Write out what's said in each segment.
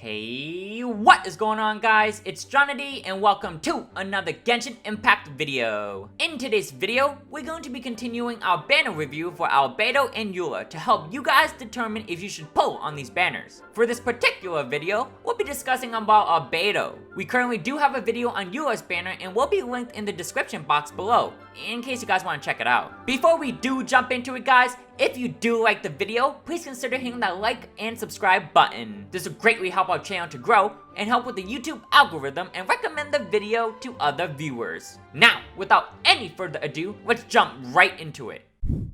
Hey, what is going on guys? It's Johnny and welcome to another Genshin Impact video. In today's video, we're going to be continuing our banner review for Albedo and Eula to help you guys determine if you should pull on these banners. For this particular video, we'll be discussing about Albedo. We currently do have a video on Eula's banner and will be linked in the description box below, in case you guys want to check it out. Before we do jump into it guys, if you do like the video, please consider hitting that like and subscribe button. This will greatly help our channel to grow and help with the YouTube algorithm and recommend the video to other viewers. Now, without any further ado, let's jump right into it.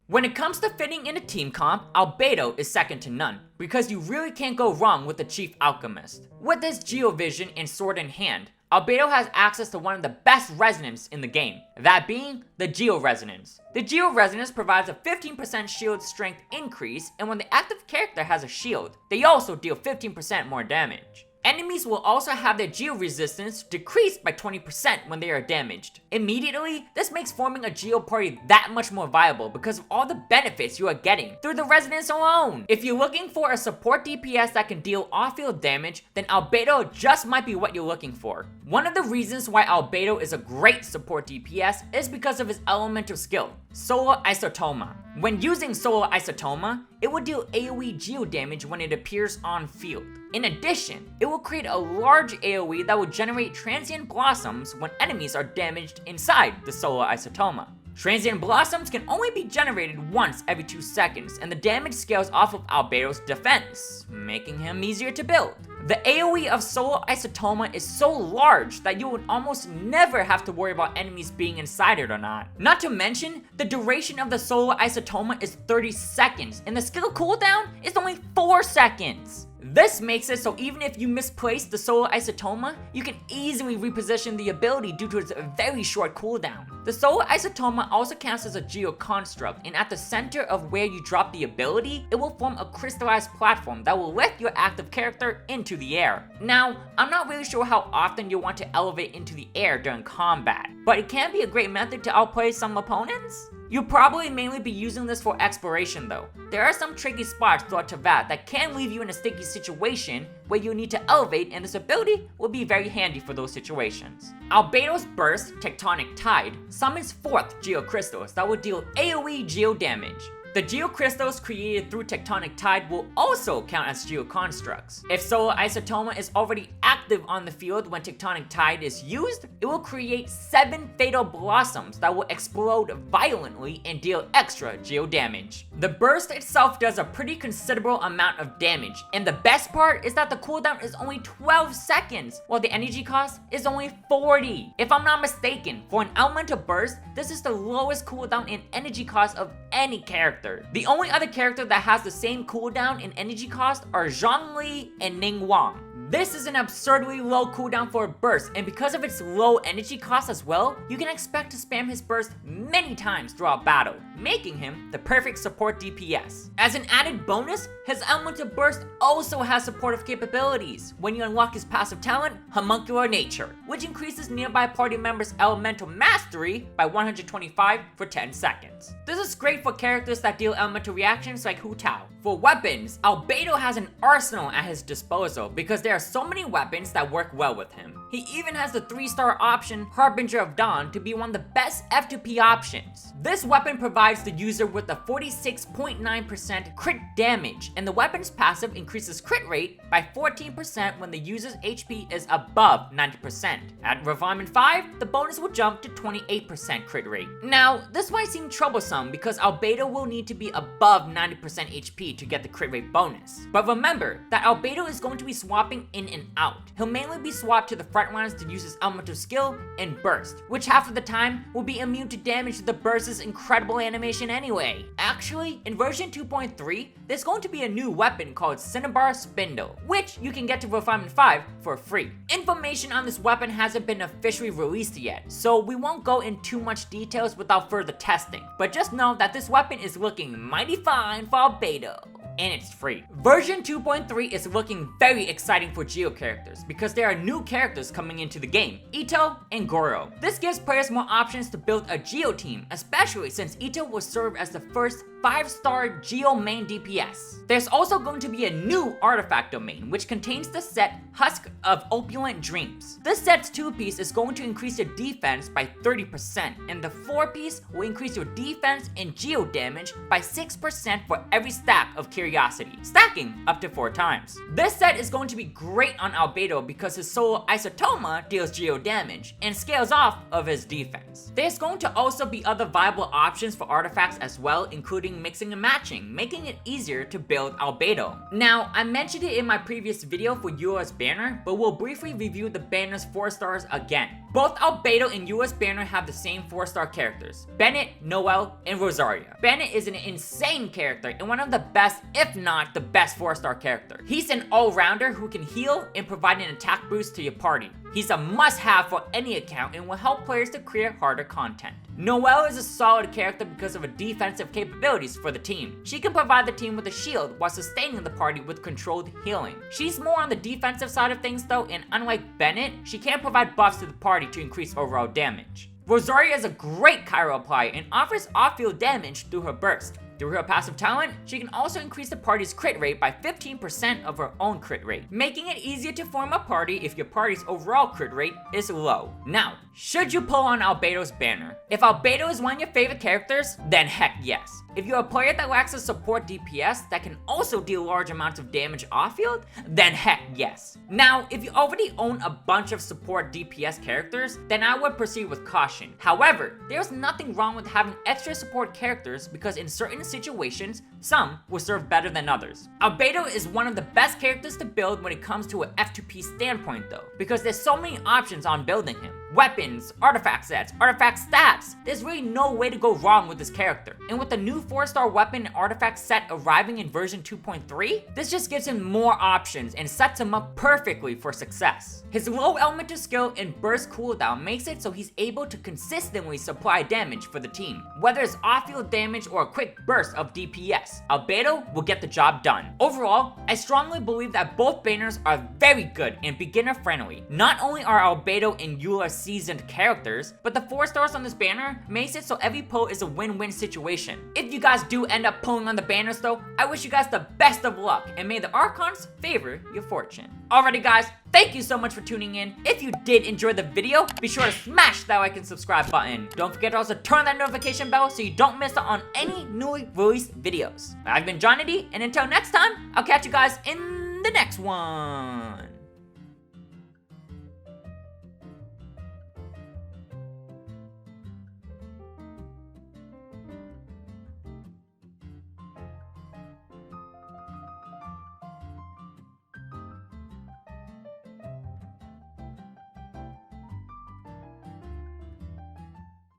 When it comes to fitting in a team comp, Albedo is second to none, because you really can't go wrong with the Chief Alchemist. With his Geo Vision and sword in hand, Albedo has access to one of the best resonance in the game, that being the Geo Resonance. The Geo Resonance provides a 15% shield strength increase, and when the active character has a shield, they also deal 15% more damage. Enemies will also have their Geo resistance decreased by 20% when they are damaged. Immediately, this makes forming a Geo party that much more viable because of all the benefits you are getting through the resonance alone. If you're looking for a support DPS that can deal off-field damage, then Albedo just might be what you're looking for. One of the reasons why Albedo is a great support DPS is because of his elemental skill, Solar Isotoma. When using Solar Isotoma, it will deal AoE Geo damage when it appears on field. In addition, it will create a large AoE that will generate transient blossoms when enemies are damaged inside the Solar Isotoma. Transient blossoms can only be generated once every 2 seconds, and the damage scales off of Albedo's defense, making him easier to build. The AoE of Solar Isotoma is so large that you would almost never have to worry about enemies being inside it or not. Not to mention, the duration of the Solar Isotoma is 30 seconds, and the skill cooldown is only 4 seconds. This makes it so even if you misplace the Solar Isotoma, you can easily reposition the ability due to its very short cooldown. The Solar Isotoma also counts as a Geo construct, and at the center of where you drop the ability, it will form a crystallized platform that will lift your active character into the air. Now, I'm not really sure how often you'll want to elevate into the air during combat, but it can be a great method to outplay some opponents. You'll probably mainly be using this for exploration though. There are some tricky spots throughout Teyvat that can leave you in a sticky situation where you need to elevate, and this ability will be very handy for those situations. Albedo's burst, Tectonic Tide, summons 4th Geo Crystals that will deal AoE Geo damage. The Geo Crystals created through Tectonic Tide will also count as Geo Constructs. If Solar Isotoma is already active on the field when Tectonic Tide is used, it will create 7 Fatal Blossoms that will explode violently and deal extra Geo damage. The burst itself does a pretty considerable amount of damage, and the best part is that the cooldown is only 12 seconds, while the energy cost is only 40. If I'm not mistaken, for an Elemental Burst, this is the lowest cooldown and energy cost of any character. The only other character that has the same cooldown and energy cost are Zhongli and Ning Wang. This is an absurdly low cooldown for a burst, and because of its low energy cost as well, you can expect to spam his burst many times throughout battle, making him the perfect support DPS. As an added bonus, his Elemental Burst also has supportive capabilities when you unlock his passive talent, Homuncular Nature, which increases nearby party members' elemental mastery by 125 for 10 seconds. This is great for characters that deal elemental reactions like Hu Tao. For weapons, Albedo has an arsenal at his disposal because there are so many weapons that work well with him. He even has the 3-star option, Harbinger of Dawn, to be one of the best F2P options. This weapon provides the user with a 46.9% crit damage, and the weapon's passive increases crit rate by 14% when the user's HP is above 90%. At Refinement 5, the bonus will jump to 28% crit rate. Now, this might seem troublesome because Albedo will need to be above 90% HP to get the crit rate bonus. But remember that Albedo is going to be swapping in and out. He'll mainly be swapped to the front lines to use his elemental skill and burst, which half of the time will be immune to damage to the burst's incredible animation anyway. Actually, in version 2.3, there's going to be a new weapon called Cinnabar Spindle, which you can get to Refinement 5 for free. Information on this weapon hasn't been officially released yet, so we won't go in too much details without further testing, but just know that this weapon is looking mighty fine for Albedo. and it's free. Version 2.3 is looking very exciting for Geo characters because there are new characters coming into the game, Ito and Goro. This gives players more options to build a Geo team, especially since Ito will serve as the first 5-star Geo main DPS. There's also going to be a new artifact domain, which contains the set Husk of Opulent Dreams. This set's 2-piece is going to increase your defense by 30%, and the 4-piece will increase your defense and Geo damage by 6% for every stack of Curiosity, stacking up to 4 times. This set is going to be great on Albedo because his solo Isotoma deals Geo damage and scales off of his defense. There's going to also be other viable options for artifacts as well, including mixing and matching, making it easier to build Albedo. Now, I mentioned it in my previous video for Eula's banner, but we'll briefly review the banner's 4 stars again. Both Albedo and Eula's banner have the same 4-star characters, Bennett, Noelle, and Rosaria. Bennett is an insane character and one of the best, if not the best 4-star character. He's an all-rounder who can heal and provide an attack boost to your party. He's a must-have for any account and will help players to create harder content. Noelle is a solid character because of her defensive capabilities for the team. She can provide the team with a shield while sustaining the party with controlled healing. She's more on the defensive side of things though, and unlike Bennett, she can provide buffs to the party to increase overall damage. Rosaria is a great Kyro applier and offers off-field damage through her burst. Through her passive talent, she can also increase the party's crit rate by 15% of her own crit rate, making it easier to form a party if your party's overall crit rate is low. Now, should you pull on Albedo's banner? If Albedo is one of your favorite characters, then heck yes. If you're a player that lacks a support DPS that can also deal large amounts of damage off-field, then heck yes. Now, if you already own a bunch of support DPS characters, then I would proceed with caution. However, there's nothing wrong with having extra support characters because in certain situations, some will serve better than others. Albedo is one of the best characters to build when it comes to an F2P standpoint though, because there's so many options on building him. Weapons, artifact sets, artifact stats. There's really no way to go wrong with this character. And with the new 4-star weapon and artifact set arriving in version 2.3, this just gives him more options and sets him up perfectly for success. His low elemental skill and burst cooldown makes it so he's able to consistently supply damage for the team. Whether it's off-field damage or a quick burst of DPS, Albedo will get the job done. Overall, I strongly believe that both banners are very good and beginner friendly. Not only are Albedo and Eula seasoned characters, but the 4 stars on this banner makes it so every pull is a win-win situation. If you guys do end up pulling on the banners though, I wish you guys the best of luck and may the Archons favor your fortune. Alrighty guys, thank you so much for tuning in. If you did enjoy the video, be sure to smash that like and subscribe button. Don't forget to also turn that notification bell so you don't miss out on any newly released videos. I've been Johnny D, and until next time, I'll catch you guys in the next one.